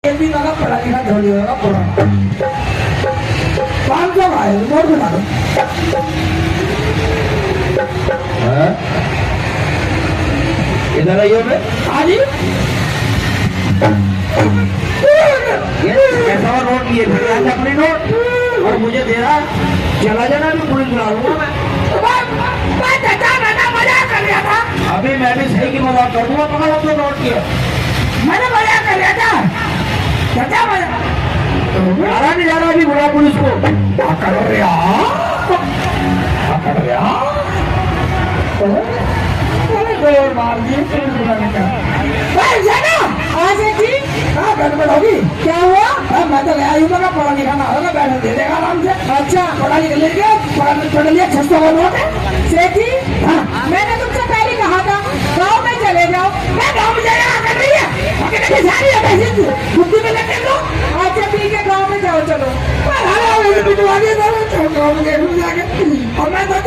ये भी लगा पढ़ा लिखा छोड़ी होगा पूरा 500 आए नोट बना दो इधर आइए बे हाँ जी ये कैसा नोट लिए फिर आज अपनी नोट और मुझे दे रहा चला जाना भी पुलिस बुला लूंगा मैं चाचा मैंने मजाक कर लिया था अभी मैं भी सही की मजाक कर दूंगा पकड़ अपने नोट किया मैंने मजाक कर लिया था चाचा मजाक बुलाना नहीं जा रहा अभी बुला पुलिस को पकड़ रहा गोर मार दिए पुलिस बुलाने का भाई जाना आज जी हाँ गड़बड़ होगी क्या हुआ हाँ मैं तो गया यूँ का पढ़ा लिखा ना होगा बैठे दे देगा आराम से अच्छा पढ़ा लिखा लेके पढ़ लिया 600 का नोट है सेठी हाँ मैंने तुमसे पहले कहा था गाँव में चले जाओ मैं गाँव में जाएगा कर रही है सारी है पैसे बुद्धि में लगे लो अच्छा ठीक है गाँव में जाओ चलो गाँव में जाके और मैं तो